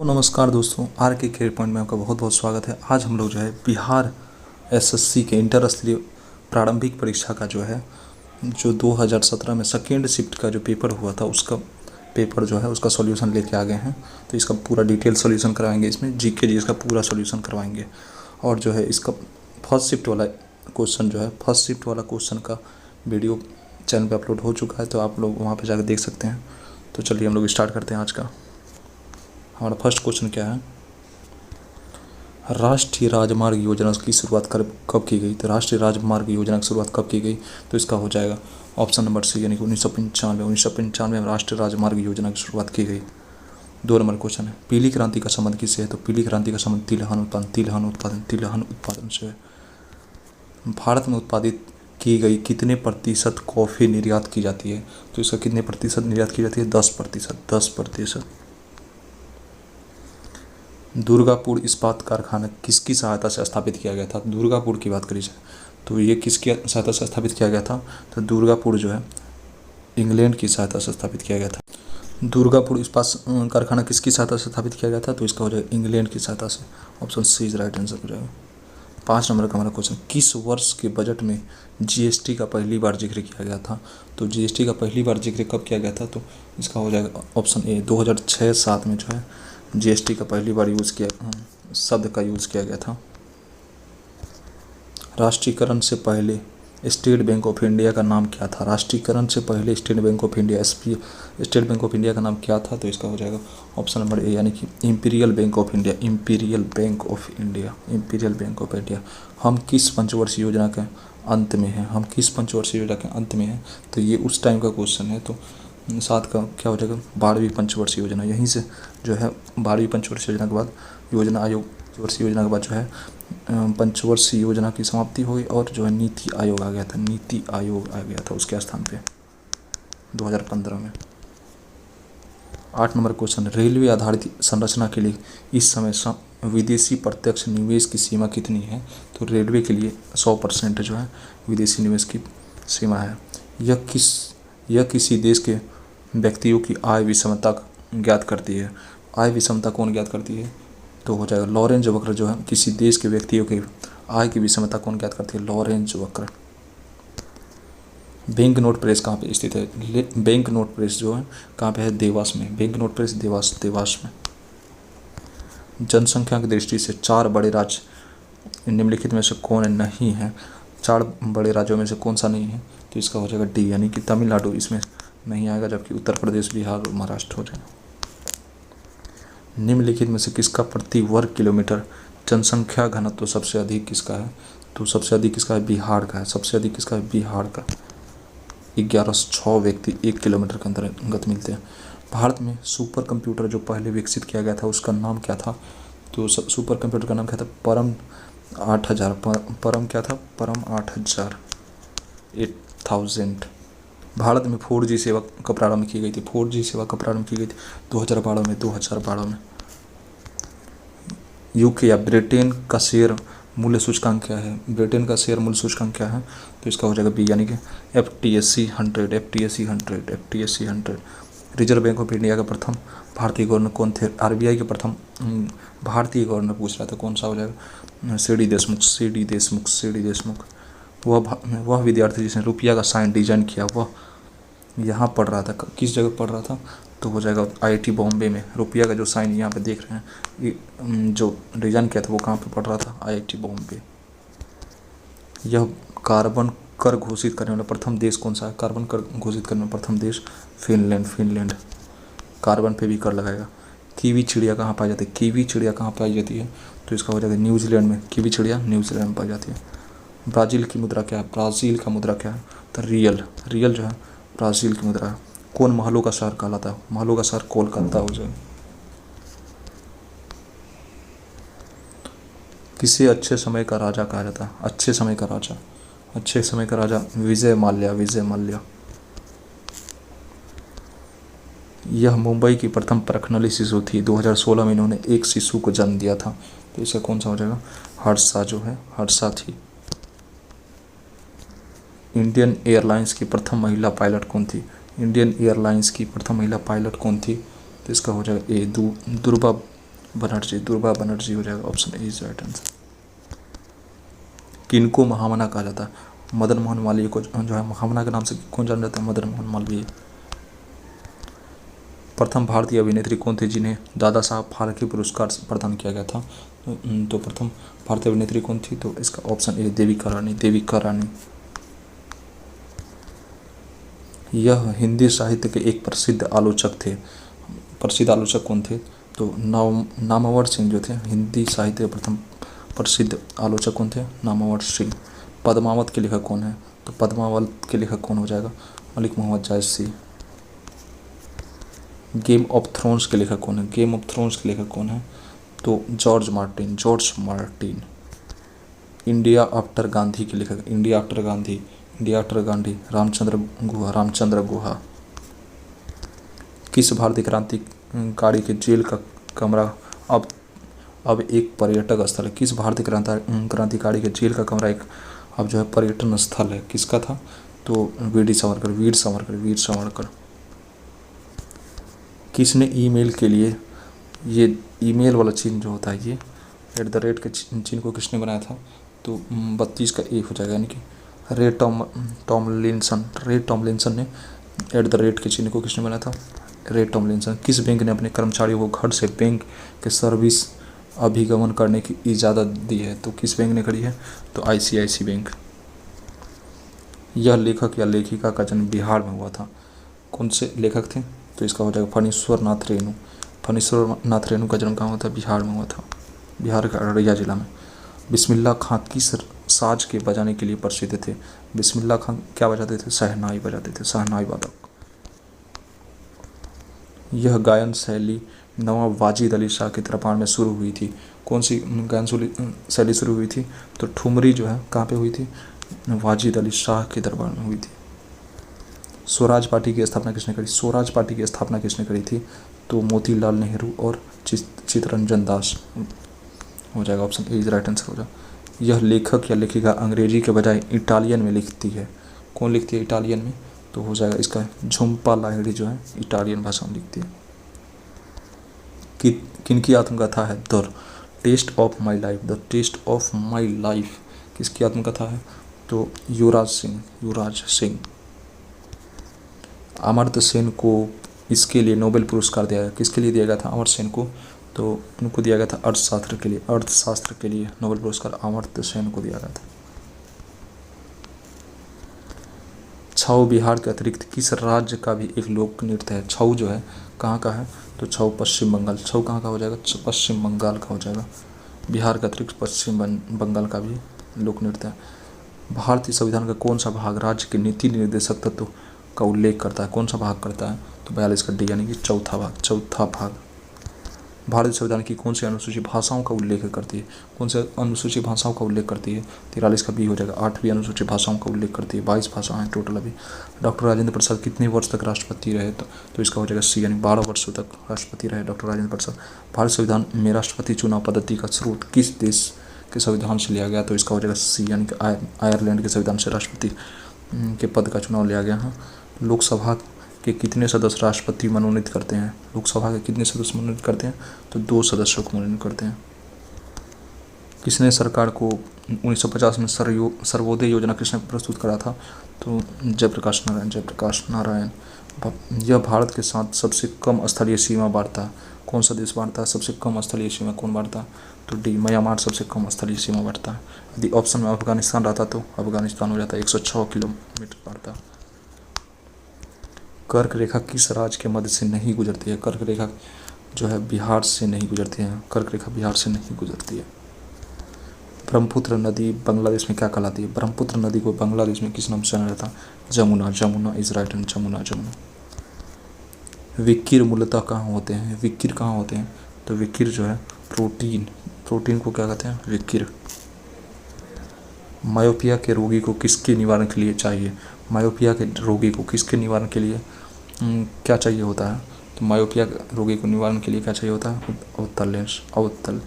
नमस्कार दोस्तों, आर के कैरियर पॉइंट में आपका बहुत बहुत स्वागत है। आज हम लोग जो है बिहार एसएससी के इंटर स्तरीय प्रारंभिक परीक्षा का जो 2017 में सेकेंड शिफ्ट का जो पेपर हुआ था उसका पेपर जो है उसका सॉल्यूशन लेके आ गए हैं। तो इसका पूरा डिटेल सॉल्यूशन करवाएंगे, इसमें जीके जी इसका पूरा सॉल्यूशन करवाएंगे। और जो है इसका फर्स्ट शिफ्ट वाला क्वेश्चन का वीडियो चैनल पर अपलोड हो चुका है, तो आप लोग वहाँ पर जाकर देख सकते हैं। तो चलिए हम लोग स्टार्ट करते हैं। आज का हमारा फर्स्ट क्वेश्चन क्या है, राष्ट्रीय राजमार्ग योजना की शुरुआत कब की गई? तो राष्ट्रीय राजमार्ग योजना की शुरुआत कब की गई? तो इसका हो जाएगा ऑप्शन नंबर सी, यानी कि 1995 में राष्ट्रीय राजमार्ग योजना की शुरुआत की गई। 2 नंबर क्वेश्चन है, पीली क्रांति का संबंध किससे है? तो पीली क्रांति का संबंध तिलहन उत्पादन से है। भारत में उत्पादित की गई कितने प्रतिशत कॉफ़ी निर्यात की जाती है? तो इसका कितने प्रतिशत निर्यात की जाती है? 10%। दुर्गापुर इस्पात कारखाना किसकी सहायता से स्थापित किया गया था? दुर्गापुर की बात करी जाए तो ये किसकी सहायता से स्थापित किया गया था? तो दुर्गापुर जो है इंग्लैंड की सहायता से स्थापित किया गया था। दुर्गापुर इस्पात कारखाना किसकी सहायता से स्थापित किया गया था? तो इसका हो जाएगा इंग्लैंड की सहायता से। Option C is right answer हो जाएगा। 5 नंबर का हमारा क्वेश्चन, किस वर्ष के बजट में जीएसटी का पहली बार जिक्र किया गया था? तो जीएसटी का पहली बार जिक्र कब किया गया था? तो इसका हो जाएगा ऑप्शन ए, 2006-07 में जो है जीएसटी का पहली बार शब्द का यूज़ किया गया था। राष्ट्रीयकरण से पहले स्टेट बैंक ऑफ इंडिया का नाम क्या था? राष्ट्रीयकरण से पहले स्टेट बैंक ऑफ इंडिया का नाम क्या था? तो इसका हो जाएगा ऑप्शन नंबर ए, यानी कि इंपीरियल बैंक ऑफ इंडिया। हम किस पंचवर्षीय योजना के अंत में हैं? तो ये उस टाइम का क्वेश्चन है। तो 7 का क्या हो जाएगा? 12वीं पंचवर्षीय योजना। यहीं से जो है 12वीं पंचवर्षीय योजना के बाद पंचवर्षीय योजना के बाद जो है पंचवर्षीय योजना की समाप्ति हुई और जो है नीति आयोग आ गया था उसके स्थान पे 2015 में। 8 नंबर क्वेश्चन, रेलवे आधारित संरचना के लिए इस समय विदेशी प्रत्यक्ष निवेश की सीमा कितनी है? तो रेलवे के लिए 100% जो है विदेशी निवेश की सीमा है। यह किसी देश के व्यक्तियों की आय विषमता ज्ञात करती है। आय विषमता कौन ज्ञात करती है? तो हो जाएगा लॉरेंज वक्र जो है किसी देश के व्यक्तियों के आय की विषमता कौन ज्ञात करती है? लॉरेंज वक्र। बैंक नोट प्रेस कहाँ पे स्थित है? बैंक नोट प्रेस जो है कहाँ पे है? देवास में। बैंक नोट प्रेस देवास में। जनसंख्या की दृष्टि से 4 बड़े राज्य निम्नलिखित में से कौन नहीं है? 4 बड़े राज्यों में से कौन सा नहीं है? तो इसका हो जाएगा डी, यानी कि तमिलनाडु इसमें नहीं आएगा, जबकि उत्तर प्रदेश, बिहार और महाराष्ट्र हो जाएगा। निम्नलिखित में से किसका प्रति वर्ग किलोमीटर जनसंख्या घनत्व सबसे अधिक किसका है? तो सबसे अधिक किसका है? बिहार का है। सबसे अधिक किसका है? बिहार का। 1106 व्यक्ति 1 किलोमीटर के अंतर्गत मिलते हैं। भारत में सुपर कंप्यूटर जो पहले विकसित किया गया था उसका नाम क्या था? तो सुपर कंप्यूटर का नाम क्या था? परम 8000। परम क्या था? परम 8000। भारत में 4G सेवा कब प्रारंभ की गई थी? 4G सेवा कब प्रारंभ की गई थी? 2012 में। यूके या ब्रिटेन का शेयर मूल्य सूचकांक क्या है? ब्रिटेन का शेयर मूल्य सूचकांक क्या है? तो इसका हो जाएगा बी, यानी कि FTSE 100। Reserve bank of India का प्रथम भारतीय गवर्नर कौन थे? RBI के प्रथम भारतीय गवर्नर पूछ रहा था, कौन सा हो जाएगा? CD देशमुख। वह विद्यार्थी जिसने रुपया का साइन डिजाइन किया वह यहाँ पढ़ रहा था। किस जगह पढ़ रहा था? तो हो जाएगा IIT बॉम्बे में। रुपया का जो साइन यहाँ पे देख रहे हैं, ये जो डिजाइन किया था वो कहाँ पे पढ़ रहा था? IIT बॉम्बे। यह कार्बन कर घोषित करने वाला प्रथम देश कौन सा है? कार्बन कर घोषित करने वाला प्रथम देश फिनलैंड। कार्बन पे भी कर लगाएगा। कीवी चिड़िया कहाँ पाई जाती है? तो इसका हो जाएगा न्यूजीलैंड में। कीवी चिड़िया न्यूजीलैंड में पाई जाती है। ब्राज़ील की मुद्रा क्या है? ब्राज़ील का मुद्रा क्या है? तो रियल जो है ब्राज़ील की मुद्रा है। कौन महलों का शहर कहलाता है? महलों का शहर कोलकाता हो जाएगा। किसे अच्छे समय का राजा कहा जाता है? अच्छे समय का राजा विजय माल्या। यह मुंबई की प्रथम प्रखनली शिशु थी। 2016 में इन्होंने एक शिशु को जन्म दिया था। तो इसका कौन सा हो जाएगा? हर्षा थी। इंडियन एयरलाइंस की प्रथम महिला पायलट कौन थी? तो इसका हो जाएगा ए, बनर्जी, दुर्गा बनर्जी हो जाएगा, option A is right answer. किनको महामना कहा जाता है? मदन मोहन मालवीय को जो है महामना के नाम से कौन जाना जाता है? मदन मोहन मालवीय। प्रथम भारतीय अभिनेत्री कौन थी जिन्हें दादा साहब फाल्के पुरस्कार प्रदान किया गया था? तो प्रथम भारतीय अभिनेत्री कौन थी? तो इसका ऑप्शन ए देविका रानी, देविका रानी। यह हिंदी साहित्य के एक प्रसिद्ध आलोचक थे। प्रसिद्ध आलोचक कौन थे? तो नामवर सिंह जो थे, हिंदी साहित्य के प्रथम प्रसिद्ध आलोचक कौन थे? नामवर सिंह। पद्मावत के लेखक कौन है? तो पद्मावत के लेखक कौन हो जाएगा? मलिक मोहम्मद जायसी। गेम ऑफ थ्रोन्स के लेखक कौन है? गेम ऑफ थ्रोन्स के लेखक कौन है? तो George Martin, George Martin. India after Gandhi के लेखक, India after Gandhi, India after Gandhi, Ramachandra Guha, Ramachandra Guha. किस भारतीय क्रांतिकारी के जेल का कमरा अब एक पर्यटक स्थल है? किस भारतीय क्रांतिकारी के जेल का कमरा एक अब जो है पर्यटन स्थल है? किसका था? तो वीर सावरकर, वीर सावरकर, वीर सावरकर। किसने ईमेल के लिए ये ईमेल वाला चिन्ह जो होता है, ये @ के चिन्ह को किसने बनाया था? तो 32 का ए हो जाएगा, यानी कि रे टॉमलिंसन, रे टॉमलिंसन ने @ के चिन्ह को किसने बनाया था? रे टॉमलिंसन। किस बैंक ने अपने कर्मचारियों को घर से बैंक के सर्विस अभिगमन करने की इजाज़त दी है? तो किस बैंक ने करी है? तो ICICI बैंक। यह लेखक या लेखिका का जन्म बिहार में हुआ था। कौन से लेखक थे? तो इसका हो जाएगा फणीश्वर नाथ रेणु। फणीश्वर नाथ रेणु का जन्म कहाँ हुआ था? बिहार में हुआ था, बिहार के अररिया जिला में। बिस्मिल्लाह खां किस साज के बजाने के लिए प्रसिद्ध थे? बिस्मिल्लाह खां क्या बजाते थे? शहनाई बजाते थे, शहनाई वादक। यह गायन शैली नवाब वाजिद अली शाह के दरबार में शुरू हुई थी। कौन सी गायन शैली शुरू हुई थी? तो ठुमरी जो है कहाँ पे हुई थी? वाजिद अली शाह के दरबार में हुई थी। स्वराज पार्टी की स्थापना किसने करी? स्वराज पार्टी की स्थापना किसने करी थी? तो मोतीलाल नेहरू और चित्तरंजन दास हो जाएगा, option A is right answer हो जाएगा। यह लेखक या लेखिका अंग्रेजी के बजाय इटालियन में लिखती है। कौन लिखती है इटालियन में? तो हो जाएगा इसका झुम्पा लाहिड़ी जो है इटालियन भाषा में लिखती है। किनकी आत्मकथा है the test of my life? The test of my life किसकी आत्मकथा है? तो युवराज सिंह, युवराज सिंह। अमर्त्य सेन को इसके लिए नोबेल पुरस्कार दिया गया। किसके लिए दिया गया था अमर्त्य सेन को? तो उनको दिया गया था अर्थशास्त्र के लिए, अर्थशास्त्र के लिए नोबेल पुरस्कार अमर्त्य सेन को दिया गया था। छऊ बिहार के अतिरिक्त किस राज्य का भी एक लोक नृत्य है? छऊ जो है कहाँ का है? तो छऊ पश्चिम बंगाल। छऊ कहाँ का हो जाएगा? पश्चिम बंगाल का हो जाएगा। बिहार के अतिरिक्त पश्चिम बंगाल का भी लोक नृत्य है। भारतीय संविधान का कौन सा भाग राज्य के नीति निर्देशक तत्व का उल्लेख करता है? कौन सा भाग करता है? तो 42 का डी, यानी कि चौथा भाग, चौथा भाग। भारतीय संविधान की कौन सी अनुसूचित भाषाओं का उल्लेख करती है? कौन से अनुसूचित भाषाओं का उल्लेख करती है? 43 का बी हो जाएगा, 8वीं अनुसूचित भाषाओं का उल्लेख करती है। 22 भाषाएं हैं टोटल अभी। डॉक्टर राजेंद्र प्रसाद कितने वर्ष तक राष्ट्रपति रहे? तो इसका हो जाएगा सी, यानी 12 वर्षों तक राष्ट्रपति रहे डॉक्टर राजेंद्र प्रसाद। भारत संविधान में राष्ट्रपति चुनाव पद्धति का स्रोत किस देश के संविधान से लिया गया? तो इसका हो जाएगा सी, यानी कि आयरलैंड के संविधान से राष्ट्रपति के पद का चुनाव लिया गया है। लोकसभा के कितने सदस्य राष्ट्रपति मनोनीत करते हैं? लोकसभा के कितने सदस्य मनोनीत करते हैं? तो 2 सदस्यों को मनोनीत करते हैं। किसने सरकार को 1950 में सर्वोदय योजना किसने प्रस्तुत करा था? तो जयप्रकाश नारायण, जयप्रकाश नारायण। यह भारत के साथ सबसे कम स्थलीय सीमा बांटता है। कौन सा देश बांटता है सबसे कम स्थलीय सीमा? कौन बांटता है? तो डी, म्यांमार सबसे कम स्थलीय सीमा बांटता है। यदि ऑप्शन में अफगानिस्तान रहता तो अफगानिस्तान हो जाता है, 106 किलोमीटर बांटता है। कर्क रेखा किस राज्य के मध्य से नहीं गुजरती है? कर्क रेखा जो है बिहार से नहीं गुजरती है, कर्क रेखा बिहार से नहीं गुजरती है। ब्रह्मपुत्र नदी बांग्लादेश में क्या कहलाती है? ब्रह्मपुत्र नदी को बांग्लादेश में किस नाम से जाना जाता है? Jamuna, Jamuna is right and Jamuna, Jamuna. विकिर मूलतः कहाँ होते हैं? विकिर कहाँ होते हैं? तो विकिर जो है प्रोटीन, प्रोटीन को क्या कहते हैं? विकिर। मायोपिया के रोगी को किसके निवारण के लिए चाहिए? मायोपिया के रोगी को किसके निवारण के लिए क्या चाहिए होता है? तो मायोपिया रोगी को निवारण के लिए क्या चाहिए होता है? अवतल लेंस, अवतल।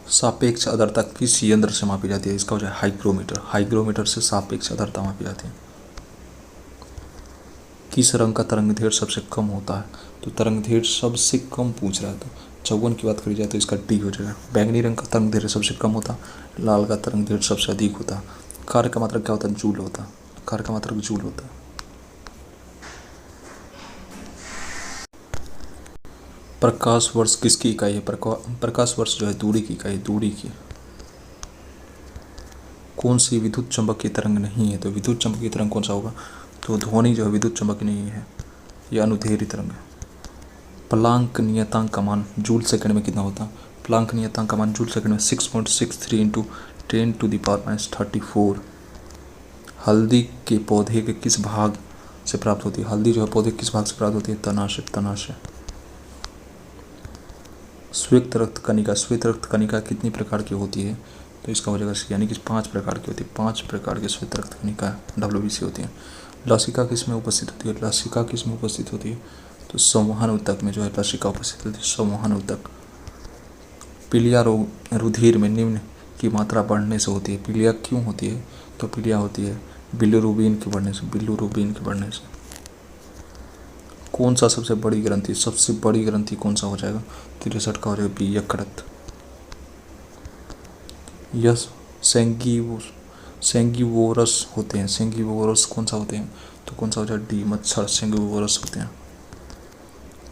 सापेक्ष आर्द्रता किस यंत्र से मापी जाती है? इसका हो जाए हाइग्रोमीटर, हाइग्रोमीटर से सापेक्ष आर्द्रता मापी जाती है। किस रंग का तरंग-दैर्घ्य सबसे कम होता है? तो तरंग-दैर्घ्य सबसे कम पूछ रहा है, तो 54 की बात करी जाए तो इसका डी हो जाएगा। बैंगनी रंग का तरंग-दैर्घ्य सबसे कम होता है, लाल का तरंग-दैर्घ्य सबसे अधिक होता है। कार्य का मात्रक क्या होता है? जूल होता है। कार्य का मात्रक जूल होता है। प्रकाश वर्ष किसकी इकाई है? प्रकाश वर्ष जो है दूरी की इकाई, दूरी की। कौन सी विद्युत चुम्बकीय तरंग नहीं है? तो विद्युत चुम्बकीय तरंग कौन सा होगा? तो ध्वनि जो है विद्युत चुम्बकीय नहीं है, यह अनुदैर्ध्य तरंग है। प्लांक नियतांक का मान जूल सेकंड में कितना होता है? प्लांक नियतांक का मान जूल सेकंड में 6.63 इंटू 10⁻⁻34। हल्दी के पौधे के किस भाग से प्राप्त होती है? हल्दी जो है पौधे के किस भाग से प्राप्त होती है? तना से, तना से। श्वेत रक्त कणिका, श्वेत रक्त कणिका कितनी प्रकार की होती है? तो इसका हो जाएगा यानी कि 5 प्रकार की होती है। 5 प्रकार की श्वेत रक्त कणिका WBC होती है। लसिका किसमें उपस्थित होती है? लसिका किसमें उपस्थित होती है? तो संवहन ऊतक में जो है लसिका उपस्थित होती है, संवहन ऊतक। पीलिया रोग रुधिर में निम्न की मात्रा बढ़ने से होती है। पीलिया क्यों होती है? तो पीलिया होती है बिलिरुबिन के बढ़ने से, बिलिरुबिन के बढ़ने से। कौन सा सबसे बड़ी ग्रंथि? सबसे बड़ी ग्रंथि कौन सा हो जाएगा? 63 का हो जाएगा बी, यकृत। यस सेंगिवोरस होते हैं। सेंगिवोरस कौन सा होते हैं? तो कौन सा हो जाएगा? डी, मच्छर सेंगिवोरस होते हैं।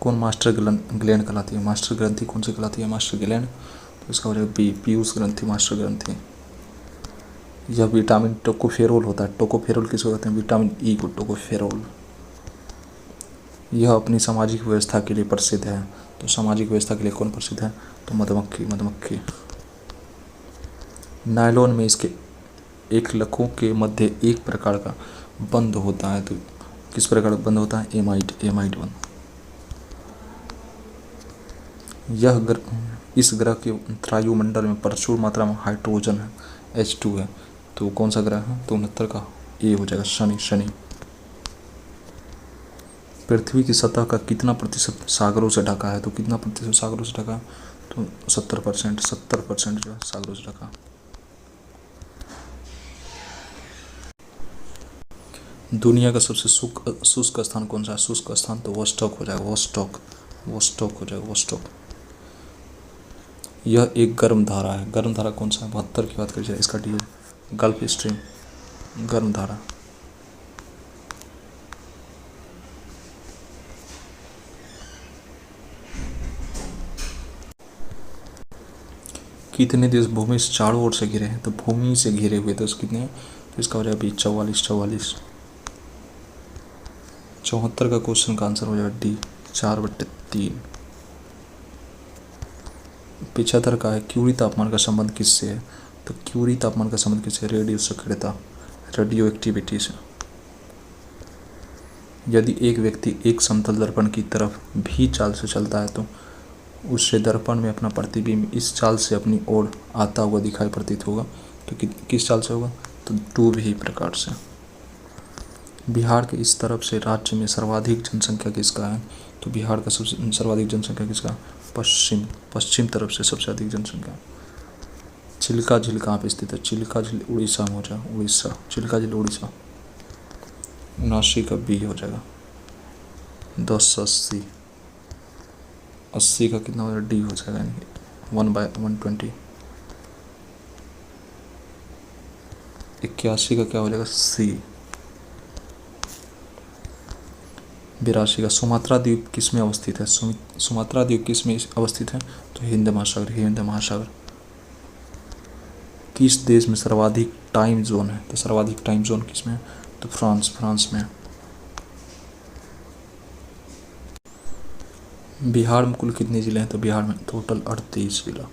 कौन मास्टर ग्लैंड कहलाती है? मास्टर ग्रंथि कौन सी कहलाती है? Master gland. तो इसका हो जाएगा बी, पीयूष ग्रंथि, मास्टर ग्रंथि। यह विटामिन टोकोफेरोल होता है। टोकोफेरोल किसको कहते हैं? विटामिन ई को टोकोफेरोल। यह अपनी सामाजिक व्यवस्था के लिए प्रसिद्ध है। तो सामाजिक व्यवस्था के लिए कौन प्रसिद्ध है? तो मधुमक्खी, मधुमक्खी। नायलॉन में इसके एकलकों के मध्य एक प्रकार का बंध होता है। तो किस प्रकार का बंध होता है? एमाइड, एमाइड बंध। इस ग्रह के वायुमंडल में प्रचुर मात्रा में हाइड्रोजन है, H2 है। तो कौन सा ग्रह है? तो 69 का ए हो जाएगा, शनि, शनि। पृथ्वी की सतह का कितना प्रतिशत सागरों से ढका है? तो कितना प्रतिशत सागरों से ढका है? तो 70%, 70% जो है सागरों से ढका। दुनिया का सबसे शुष्क स्थान कौन सा है? शुष्क स्थान तो वोस्टॉक हो जाएगा, वोस्टॉक, वोस्टॉक हो जाएगा, वोस्टॉक। यह एक गर्म धारा है। गर्म धारा कौन सा है? 72 की बात करी जाए इसका डी, गल्फ स्ट्रीम, गर्म धारा। कितने देश भूमि से चारों ओर से घिरे हैं? तो भूमि से घिरे हुए देश कितने हैं? तो इसका हो जाएगा बी, 44, 44। 74 का क्वेश्चन का आंसर हो जाएगा डी, 4/3। 75 का है क्यूरी तापमान का संबंध किससे है? तो क्यूरी तापमान का संबंध किससे? रेडियो सक्रियता, रेडियो एक्टिविटी से। यदि एक व्यक्ति एक समतल दर्पण की तरफ भी चाल से चलता है तो उससे दर्पण में अपना प्रतिबिंब इस चाल से अपनी ओर आता हुआ दिखाई प्रतीत होगा। तो किस चाल से होगा? तो 2V प्रकार से। बिहार के इस तरफ से राज्य में सर्वाधिक जनसंख्या किसका है? तो बिहार का सबसे सर्वाधिक जनसंख्या किसका? पश्चिम, पश्चिम तरफ से सबसे अधिक जनसंख्या। चिल्का झील कहाँ पे स्थित है? चिल्का झील उड़ीसा में हो जाएगा, उड़ीसा, चिल्का झील उड़ीसा। 79 का बी हो जाएगा। 10/80, 80 का कितना हो जाएगा? डी हो जाएगा, यानी 1/120। 81 का क्या हो जाएगा? सी। 82 का सुमात्रा द्वीप किस में अवस्थित है? सुमात्रा द्वीप किस में अवस्थित है? तो हिंद महासागर, हिंद महासागर। किस देश में सर्वाधिक टाइम जोन है? तो सर्वाधिक टाइम जोन किस में है? तो फ्रांस, फ्रांस में। बिहार में कुल कितने जिले हैं? तो बिहार में टोटल 38 जिला।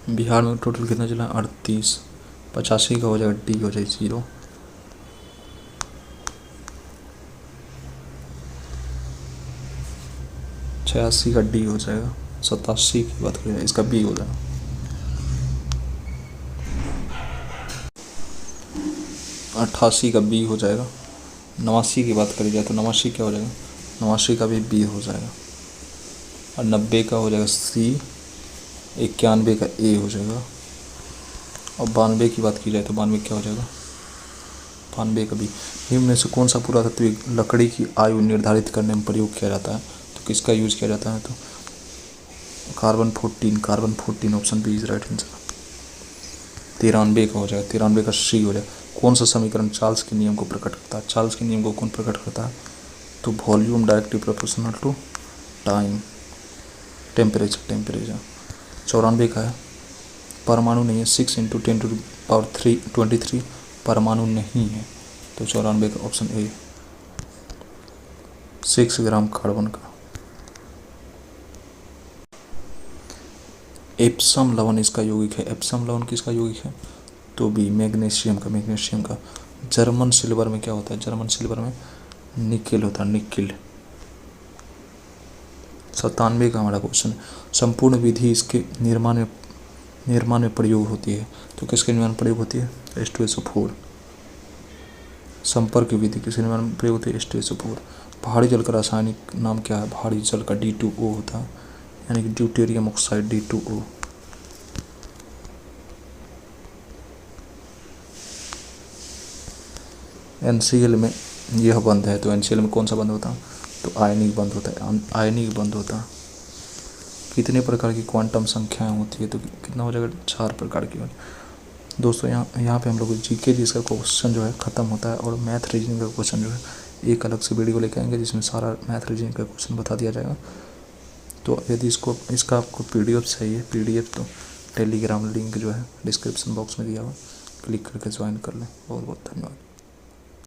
बिहार में टोटल कितना जिला? 38। 85 का हो जाएगा डी, हो जाएगा 0। 86 का डी हो जाएगा। 87 की बात करें इसका बी हो जाएगा। 88 का बी हो जाएगा। 89 की बात करी जाए तो 89 क्या हो जाएगा? 89 का भी बी हो जाएगा। और 90 का हो जाएगा सी। 91 का ए हो जाएगा। और 92 की बात की जाए तो 92 क्या हो जाएगा? 92 का बी। निम्न में से कौन सा पुरातत्व लकड़ी की आयु निर्धारित करने में प्रयोग किया जाता है? तो किसका यूज किया जाता है? तो carbon 14 option B is right answer. 93 का हो जाएगा, 93 का सी हो जाएगा। कौन सा समीकरण चार्ल्स के नियम को प्रकट करता है? चार्ल्स के नियम को कौन प्रकट करता है? तो volume directly proportional to time, temperature. 94 का है, परमाणु नहीं है। 6 × 10⁻³ परमाणु नहीं है। तो 94 का ऑप्शन ए, 6 ग्राम कार्बन का। एप्सम लवण इसका यौगिक है। एप्सम लवण किसका यौगिक है? तो बी, मैग्नीशियम का। जर्मन सिल्वर में क्या होता है? जर्मन सिल्वर में निकेल होता है, निकेल। 97 का हमारा क्वेश्चन, संपूर्ण विधि इसके निर्माण में प्रयोग होती है। तो किसके निर्माण में प्रयोग होती है? H2SO4। संपर्क विधि किसके निर्माण में प्रयोग होती है? H2SO4। भारी जल का रासायनिक नाम क्या है? भारी जल का D2O होता है, यानी कि ड्यूटेरियम ऑक्साइड, D2O। NCl में यह बंध है, तो NCl में कौन सा बंध होता है? तो आयनिक बंध होता है, आयनिक बंध होता है। कितने प्रकार की क्वांटम संख्याएं होती है? तो कितना हो जाएगा? 4 प्रकार की। दोस्तों यहाँ पे हम लोग जीके जिसका क्वेश्चन जो है ख़त्म होता है, और मैथ रीजनिंग का क्वेश्चन जो है एक अलग से वीडियो लेके आएंगे जिसमें सारा मैथ रीजनिंग का क्वेश्चन बता दिया जाएगा। तो यदि इसका आपको PDF चाहिए, PDF तो टेलीग्राम लिंक जो है डिस्क्रिप्शन बॉक्स में दिया हुआ, क्लिक करके ज्वाइन कर लें। बहुत बहुत धन्यवाद।